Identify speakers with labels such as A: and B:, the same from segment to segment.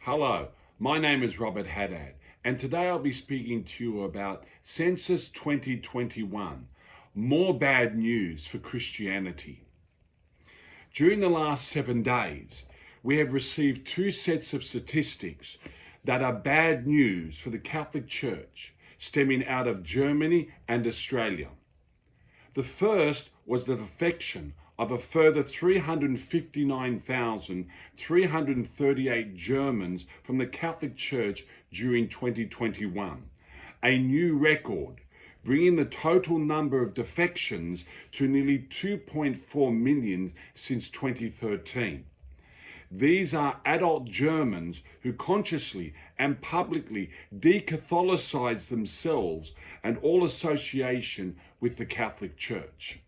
A: Hello, my name is Robert Haddad, and today I'll be speaking to you about Census 2021, more bad news for Christianity. During the last 7 days, we have received two sets of statistics that are bad news for the Catholic Church, stemming out of Germany and Australia. The first was the defection of a further 359,338 Germans from the Catholic Church during 2021, a new record, bringing the total number of defections to nearly 2.4 million since 2013. These are adult Germans who consciously and publicly de-Catholicize themselves and all association with the Catholic Church.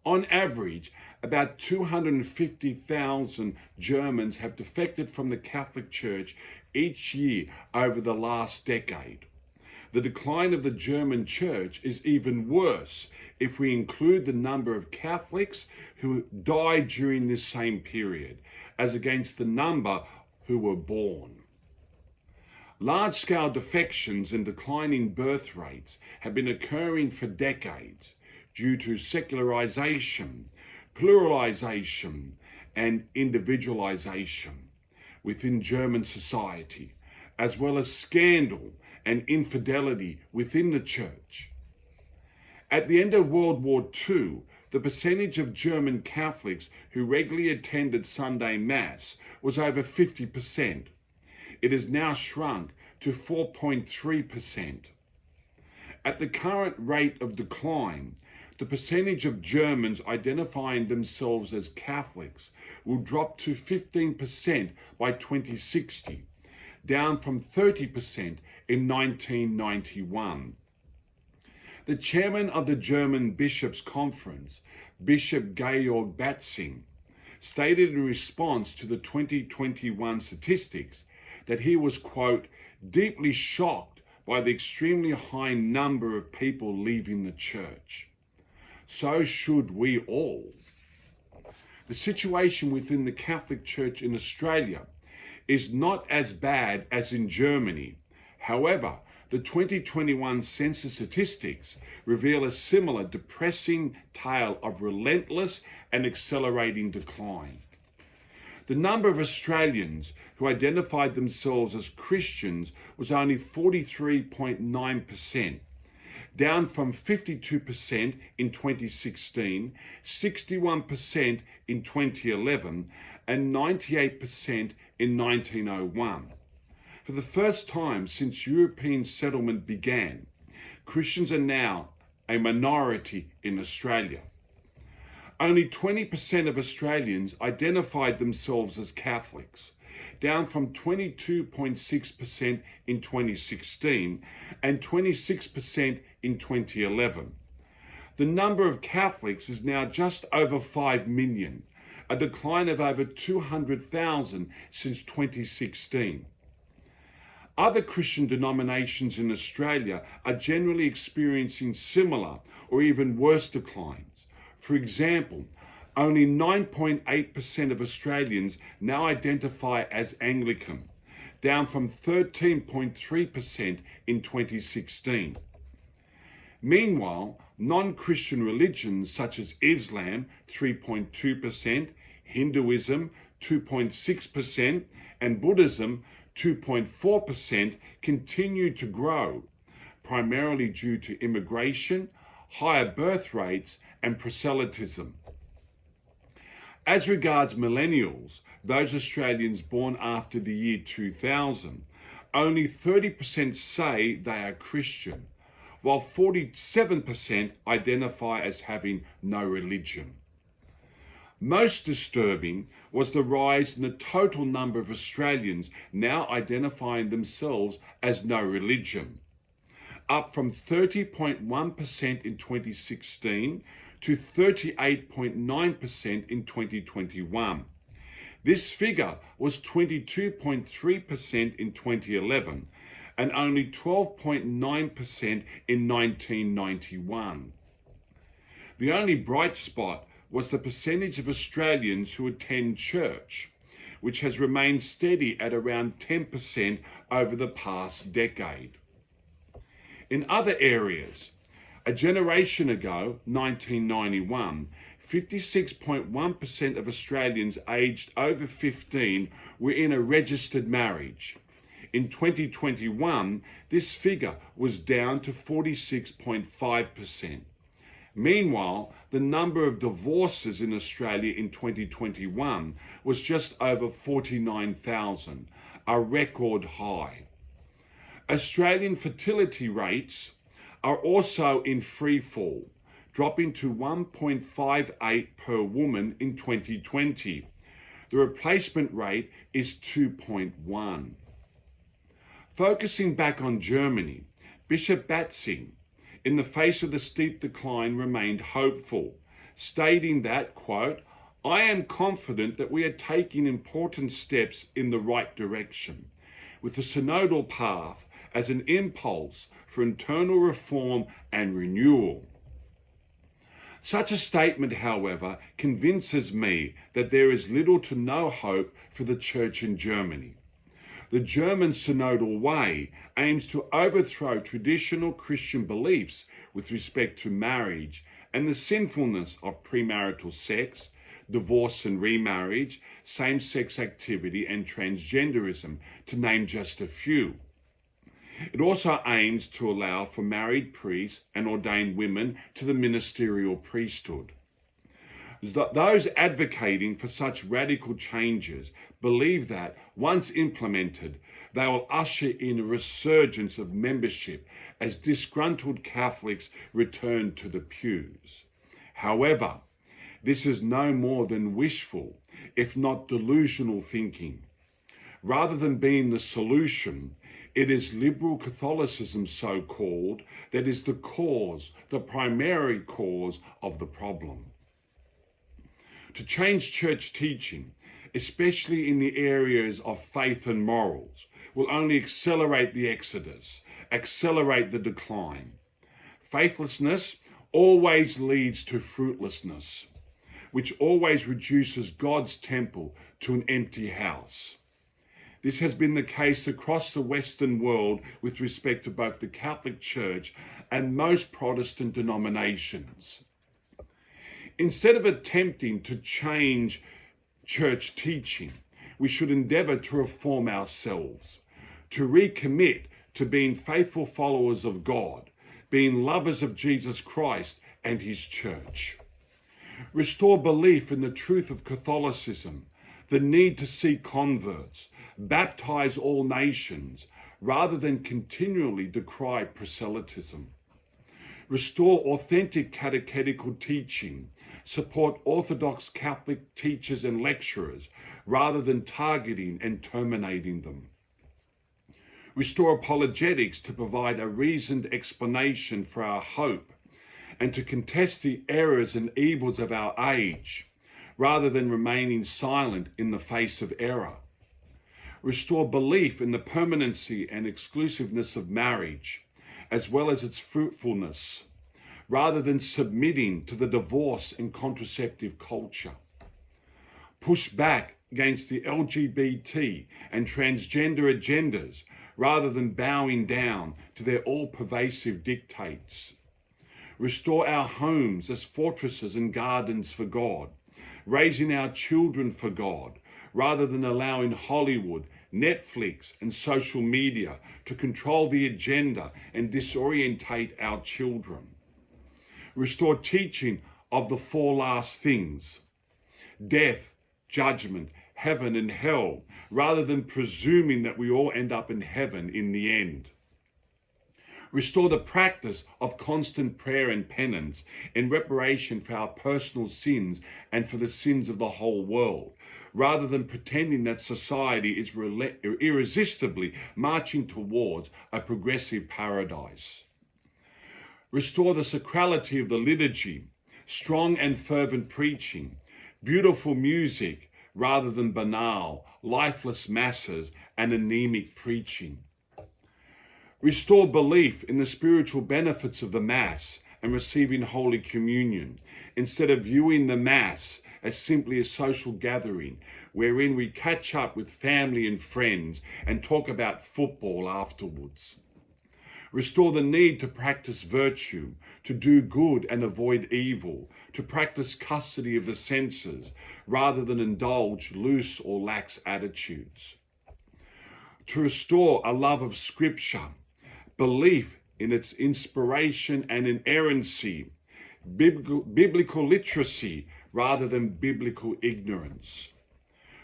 A: On average, about 250,000 Germans have defected from the Catholic Church each year over the last decade. The decline of the German Church is even worse if we include the number of Catholics who died during this same period, as against the number who were born. Large-scale defections and declining birth rates have been occurring for decades due to secularization, pluralization, and individualization within German society, as well as scandal and infidelity within the church. At the end of World War II, the percentage of German Catholics who regularly attended Sunday Mass was over 50%. It has now shrunk to 4.3%. At the current rate of decline, the percentage of Germans identifying themselves as Catholics will drop to 15% by 2060, down from 30% in 1991. The chairman of the German Bishops' Conference, Bishop Georg Batzing, stated in response to the 2021 statistics that he was, quote, deeply shocked by the extremely high number of people leaving the church. So should we all. The situation within the Catholic Church in Australia is not as bad as in Germany. However, the 2021 census statistics reveal a similar depressing tale of relentless and accelerating decline. The number of Australians who identified themselves as Christians was only 43.9%, down from 52% in 2016, 61% in 2011, and 98% in 1901. For the first time since European settlement began, Christians are now a minority in Australia. Only 20% of Australians identified themselves as Catholics, down from 22.6% in 2016 and 26% in 2011. The number of Catholics is now just over 5 million, a decline of over 200,000 since 2016. Other Christian denominations in Australia are generally experiencing similar or even worse declines. For example, only 9.8% of Australians now identify as Anglican, down from 13.3% in 2016. Meanwhile, non-Christian religions such as Islam, 3.2%, Hinduism, 2.6%, and Buddhism, 2.4%, continue to grow, primarily due to immigration, higher birth rates, and proselytism. As regards millennials, those Australians born after the year 2000, only 30% say they are Christian, while 47% identify as having no religion. Most disturbing was the rise in the total number of Australians now identifying themselves as no religion, up from 30.1% in 2016 to 38.9% in 2021. This figure was 22.3% in 2011 and only 12.9% in 1991. The only bright spot was the percentage of Australians who attend church, which has remained steady at around 10% over the past decade. In other areas, a generation ago, 1991, 56.1% of Australians aged over 15 were in a registered marriage. In 2021, this figure was down to 46.5%. Meanwhile, the number of divorces in Australia in 2021 was just over 49,000, a record high. Australian fertility rates are also in free fall, dropping to 1.58 per woman in 2020. The replacement rate is 2.1. Focusing back on Germany, Bishop Batzing, in the face of the steep decline, remained hopeful, stating that, quote, "I am confident that we are taking important steps in the right direction, with the synodal path as an impulse for internal reform and renewal." Such a statement, however, convinces me that there is little to no hope for the Church in Germany. The German synodal way aims to overthrow traditional Christian beliefs with respect to marriage and the sinfulness of premarital sex, divorce and remarriage, same-sex activity and transgenderism, to name just a few. It also aims to allow for married priests and ordained women to the ministerial priesthood. Those advocating for such radical changes believe that, once implemented, they will usher in a resurgence of membership as disgruntled Catholics return to the pews. However, this is no more than wishful, if not delusional thinking. Rather than being the solution, it is liberal Catholicism, so-called, that is the primary cause of the problem. To change church teaching, especially in the areas of faith and morals, will only accelerate the exodus, accelerate the decline. Faithlessness always leads to fruitlessness, which always reduces God's temple to an empty house. This has been the case across the Western world with respect to both the Catholic Church and most Protestant denominations. Instead of attempting to change church teaching, we should endeavor to reform ourselves, to recommit to being faithful followers of God, being lovers of Jesus Christ and his church. Restore belief in the truth of Catholicism, the need to see converts, baptize all nations, rather than continually decry proselytism. Restore authentic catechetical teaching, support Orthodox Catholic teachers and lecturers, rather than targeting and terminating them. Restore apologetics to provide a reasoned explanation for our hope, and to contest the errors and evils of our age, rather than remaining silent in the face of error. Restore belief in the permanency and exclusiveness of marriage, as well as its fruitfulness, rather than submitting to the divorce and contraceptive culture. Push back against the LGBT and transgender agendas, rather than bowing down to their all-pervasive dictates. Restore our homes as fortresses and gardens for God, raising our children for God, rather than allowing Hollywood, Netflix, and social media to control the agenda and disorientate our children. Restore teaching of the four last things: death, judgment, heaven, and hell, rather than presuming that we all end up in heaven in the end. Restore the practice of constant prayer and penance in reparation for our personal sins and for the sins of the whole world, rather than pretending that society is irresistibly marching towards a progressive paradise. Restore the sacrality of the liturgy, strong and fervent preaching, beautiful music, rather than banal, lifeless masses and anemic preaching. Restore belief in the spiritual benefits of the Mass and receiving Holy Communion, instead of viewing the Mass as simply a social gathering wherein we catch up with family and friends and talk about football afterwards. Restore the need to practice virtue, to do good and avoid evil, to practice custody of the senses, rather than indulge loose or lax attitudes. To restore a love of Scripture, belief in its inspiration and inerrancy, biblical literacy rather than biblical ignorance.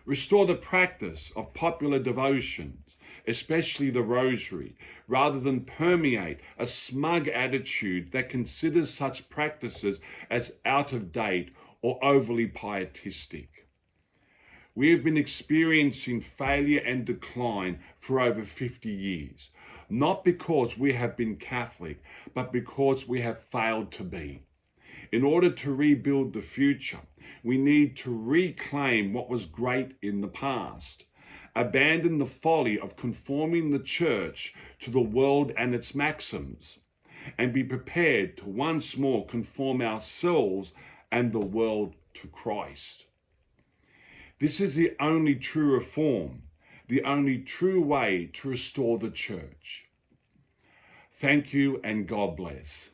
A: Restore the practice of popular devotions, especially the Rosary, rather than permeate a smug attitude that considers such practices as out of date or overly pietistic. We have been experiencing failure and decline for over 50 years, not because we have been Catholic, but because we have failed to be. In order to rebuild the future, we need to reclaim what was great in the past, abandon the folly of conforming the church to the world and its maxims, and be prepared to once more conform ourselves and the world to Christ. This is the only true reform, the only true way to restore the church. Thank you and God bless.